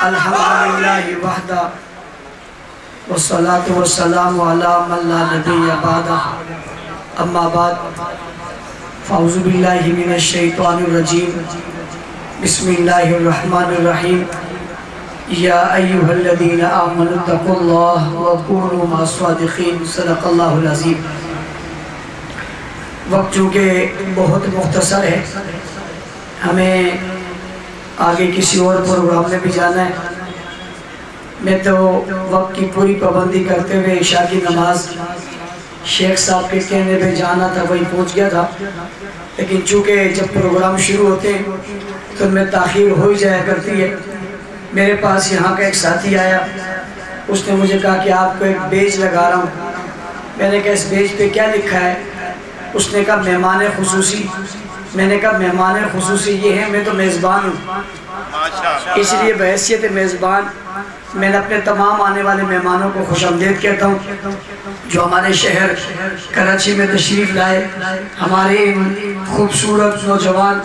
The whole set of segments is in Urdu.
الحمدللہ وحدہ والصلاة والسلام علی من لا نبی بعدہ اما بعد فاعوذ باللہ من الشیطان الرجیم بسم اللہ الرحمن الرحیم یا ایہا الذین آمنوا اتقوا اللہ وکونوا مع الصادقین صدق اللہ العظیم۔ وقت چونکہ بہت مختصر ہے، ہمیں آگے کسی اور پروگرام میں بھی جانا ہے۔ میں تو وقت کی پوری پابندی کرتے ہوئے عشاء کی نماز شیخ صاحب کے کہنے پہ جانا تھا، وہی پہنچ گیا تھا، لیکن چونکہ جب پروگرام شروع ہوتے ہیں تو ان میں تاخیر ہو ہی جایا کرتی ہے۔ میرے پاس یہاں کا ایک ساتھی آیا، اس نے مجھے کہا کہ آپ کو ایک بیج لگا رہا ہوں۔ میں نے کہا اس بیج پہ کیا لکھا ہے؟ اس نے کہا مہمان خصوصی۔ میں نے کہا مہمان خصوصی یہ ہے، میں تو میزبان ہوں، اس لیے بحیثیت میزبان میں نے اپنے تمام آنے والے مہمانوں کو خوش آمدید کہتا ہوں جو ہمارے شہر کراچی میں تشریف لائے، ہمارے خوبصورت نوجوان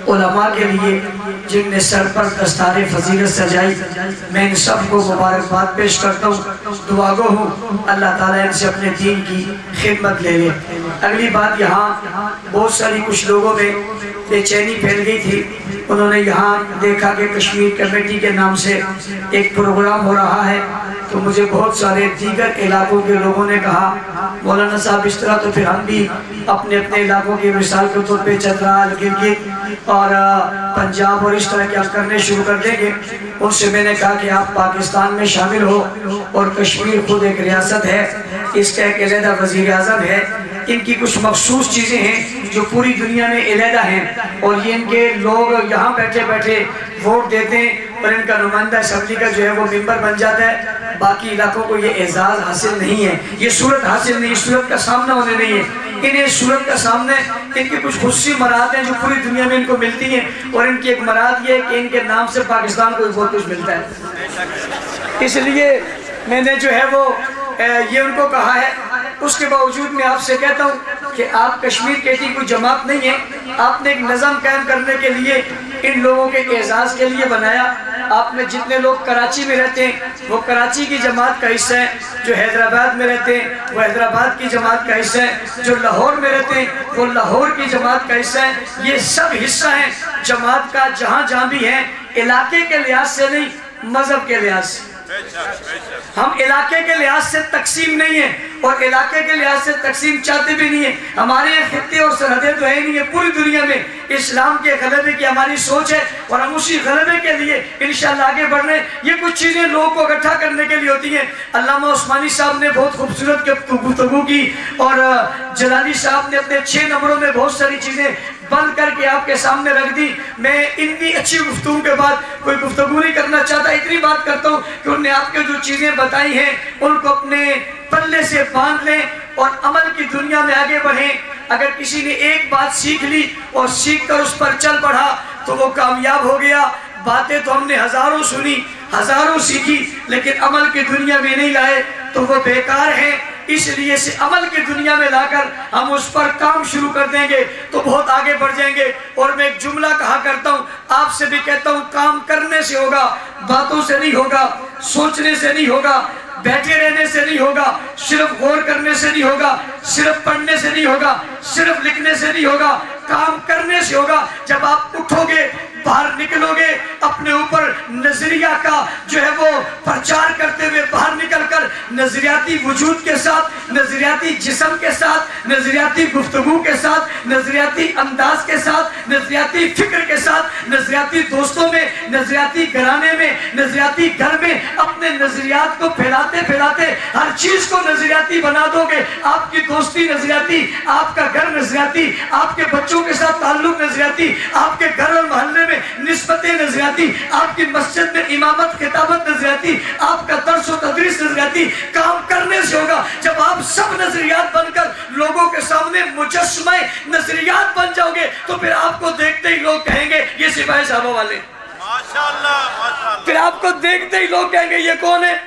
علماء کے لیے جن نے سر پر دستار فضیلت سجائی، میں ان سب کو مبارکباد پیش کرتا ہوں۔ دعا گو ہوں اللہ تعالیٰ ان سے اپنے دین کی خدمت لے لے۔ اگلی بات، یہاں بہت ساری کچھ لوگوں میں بے چینی پھیل گئی تھی، انہوں نے یہاں دیکھا کہ کشمیر کمیٹی کے نام سے ایک پروگرام ہو رہا ہے، تو مجھے بہت سارے دیگر علاقوں کے لوگوں نے کہا مولانا صاحب اس طرح تو پھر ہم بھی اپنے اپنے علاقوں کی مثال کے طور پہ چترال، گلگت اور پنجاب اور اس طرح کے کرنے شروع کر دیں گے۔ ان سے میں نے کہا کہ آپ پاکستان میں شامل ہو، اور کشمیر خود ایک ریاست ہے، اس کا ایک علیحدہ وزیر اعظم ہے، ان کی کچھ مخصوص چیزیں ہیں جو پوری دنیا میں علیحدہ ہیں، اور یہ ان کے لوگ یہاں بیٹھے بیٹھے ووٹ دیتے ہیں اور ان کا نمائندہ اسمبلی کا جو ہے وہ ممبر بن جاتا ہے۔ باقی علاقوں کو یہ اعزاز حاصل نہیں ہے، یہ صورت حاصل نہیں، صورت کا سامنا ہونے نہیں ہے۔ انہیں صورت کا سامنے ان کی کچھ خصوصی مراد ہیں جو پوری دنیا میں ان کو ملتی ہیں، اور ان کی ایک مراد یہ ہے کہ ان کے نام سے پاکستان کو بہت کچھ ملتا ہے۔ اس لیے میں نے جو ہے وہ یہ ان کو کہا ہے۔ اس کے باوجود میں آپ سے کہتا ہوں کہ آپ کشمیر کمیٹی کوئی جماعت نہیں ہے، آپ نے ایک نظم قائم کرنے کے لیے ان لوگوں کے اعزاز کے لیے بنایا۔ آپ میں جتنے لوگ کراچی میں رہتے ہیں وہ کراچی کی جماعت کا حصہ ہیں، جو حیدرآباد میں رہتے ہیں وہ حیدرآباد کی جماعت کا حصہ ہیں، جو لاہور میں رہتے ہیں وہ لاہور کی جماعت کا حصہ ہیں۔ یہ سب حصہ ہیں جماعت کا، جہاں جہاں بھی ہیں، علاقے کے لحاظ سے نہیں، مذہب کے لحاظ سے۔ ہم علاقے کے لحاظ سے تقسیم نہیں ہیں، اور علاقے کے لحاظ سے تقسیم چاہتے بھی نہیں ہیں۔ ہمارے یہاں خطے اور سرحدیں تو ہیں نہیں ہیں، پوری دنیا میں اسلام کے غلبے کی ہماری سوچ ہے، اور ہم اسی غلبے کے لیے انشاءاللہ آگے بڑھ رہے ہیں۔ یہ کچھ چیزیں لوگوں کو اکٹھا کرنے کے لیے ہوتی ہیں۔ علامہ عثمانی صاحب نے بہت خوبصورت گفتگو کی، اور جلالی صاحب نے اپنے 6 نمبروں میں بہت ساری چیزیں بند کر کے آپ کے سامنے رکھ دی۔ میں اتنی اچھی گفتگو کے بعد کوئی گفتگو نہیں کرنا چاہتا، اتنی بات کرتا ہوں کہ انہوں نے آپ کے جو چیزیں بتائی ہیں ان کو اپنے پلے سے باندھ لیں اور عمل کی دنیا میں آگے بڑھیں۔ اگر کسی نے ایک بات سیکھ لی اور سیکھ کر اس پر چل پڑا تو وہ کامیاب ہو گیا۔ باتیں تو ہم نے ہزاروں سنی، ہزاروں سیکھی، لیکن عمل کی دنیا میں نہیں لائے تو وہ بیکار ہیں۔ اس لیے سے عمل کی دنیا میں لا کر ہم اس پر کام شروع کر دیں گے تو بہت آگے بڑھ جائیں گے۔ اور میں ایک جملہ کہا کرتا ہوں، آپ سے بھی کہتا ہوں، کام کرنے سے ہوگا، باتوں سے نہیں ہوگا، سوچنے سے نہیں ہوگا، بیٹھے رہنے سے نہیں ہوگا، صرف غور کرنے سے نہیں ہوگا، صرف پڑھنے سے نہیں ہوگا، صرف لکھنے سے نہیں ہوگا، کام کرنے سے ہوگا۔ جب آپ اٹھو گے، باہر نکلو گے، اپنے اوپر نظریہ کا جو ہے وہ پرچار کرتے ہوئے باہر نکل کر نظریاتی وجود کے ساتھ، نظریاتی جسم کے ساتھ، نظریاتی گفتگو کے ساتھ، نظریاتی انداز کے ساتھ، نظریاتی فکر کے ساتھ، نظریاتی دوستوں میں، نظریاتی گھرانے میں، نظریاتی گھر میں اپنے نظریات کو پھیلاتے پھیلاتے ہر چیز کو نظریاتی بنا دو گے۔ آپ کی دوستی نظریاتی، آپ کا گھر نظریاتی، آپ کے بچوں کے ساتھ تعلق نظریاتی، آپ کے گھر اور محلے میں نسبتیں نظریاتی، آپ کی مسجد میں امامت خطابت نظریاتی، آپ کا درس و تدریس نظریاتی۔ کام کرنے سے ہوگا۔ جب آپ سب نظریات بن کر لوگوں کے سامنے مجسمہ نظریات بن جاؤ گے تو پھر آپ کو دیکھتے ہی لوگ کہیں گے یہ سپاہی صاحبہ والے، پھر آپ کو دیکھتے ہی لوگ کہیں گے یہ کون ہے۔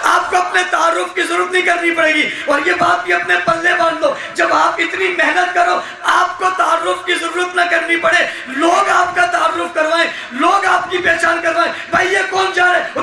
آپ کو اپنے تعارف کی ضرورت نہیں کرنی پڑے گی، اور یہ بات بھی اپنے پلے باندھ دو، جب آپ اتنی محنت کرو آپ کو تعارف کی ضرورت نہ کرنی پڑے، لوگ آپ کا تعارف کروائیں، لوگ آپ کی پہچان کروائیں۔ بھائی یہ کون جا رہا ہے؟ وہ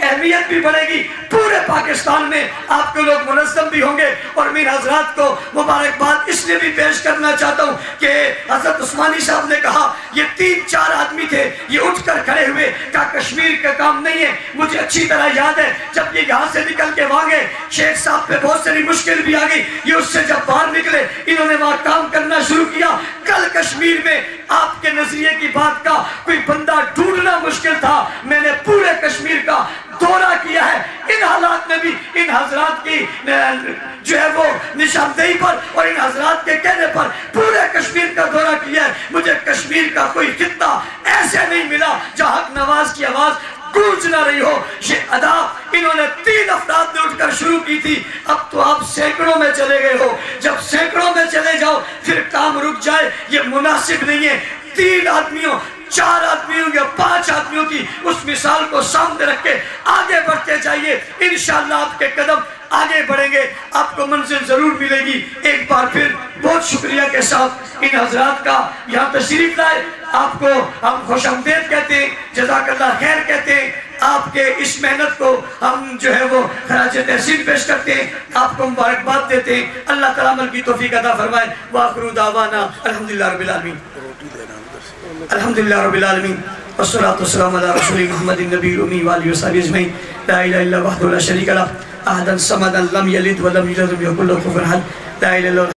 اہمیت بھی بڑھے گی، پورے پاکستان میں آپ کے لوگ منظم بھی ہوں گے۔ اور میر حضرات کو مبارکباد اس لیے بھی پیش کرنا چاہتا ہوں کہ حضرت عثمانی صاحب نے کہا یہ 3-4 آدمی تھے، یہ اٹھ کر کھڑے ہوئے، کہا کشمیر کا کام نہیں ہے۔ مجھے اچھی طرح یاد ہے جب یہ یہاں سے نکل کے وہاں گئے، شیخ صاحب پہ بہت ساری مشکل بھی آ گئی، یہ اس سے جب باہر نکلے انہوں نے وہاں کام کرنا شروع کیا۔ کل کشمیر میں آپ کے نظریے کی بات کا کوئی بندہ ڈھونڈنا مشکل تھا، میں نے پورے کشمیر کا دورہ کیا ہے، ان حالات میں بھی ان حضرات کی جو ہے وہ نشاندہی پر اور ان حضرات کے کہنے پر پورے کشمیر کا دورہ کیا ہے۔ مجھے کشمیر کا کوئی خطہ ایسے نہیں ملا جہاں حق نواز کی آواز گونج نہ رہی ہو۔ یہ ادا انہوں نے 3 افراد نے اٹھ کر شروع کی تھی، اب تو آپ سینکڑوں میں چلے گئے ہو۔ جب سینکڑوں میں چلے جاؤ پھر کام رک جائے یہ مناسب نہیں ہے۔ 3 آدمیوں 4 آدمیوں یا 5 آدمیوں کی اس مثال کو سامنے رکھ کے آگے بڑھتے جائیے، انشاءاللہ آپ کے قدم آگے بڑھیں گے، آپ کو منزل ضرور ملے گی۔ ایک بار پھر بہت شکریہ کے ساتھ ان حضرات کا یہاں تشریف لائے، آپ کو ہم خوش آمدید کہتے ہیں، جزاک اللہ خیر کہتے ہیں۔ آپ کے اس محنت کو ہم جو ہے وہ خراج تحسین پیش کرتے ہیں، آپ کو مبارکباد دیتے ہیں۔ اللہ تعالیٰ عمل کی توفیق عطا فرمائے۔ وآخر دعوانا الحمدللہ رب العالمین، الحمدللہ رب العالمین، والصلاة والسلام علی رسول محمد النبی الامی وآلہ وصحبہ اجمعین۔ لا الہ الا وحدہ لا شریک لہ، احد صمد لم یلد ولم یولد ولم یکن لہ کفوا احد، لا الہ الا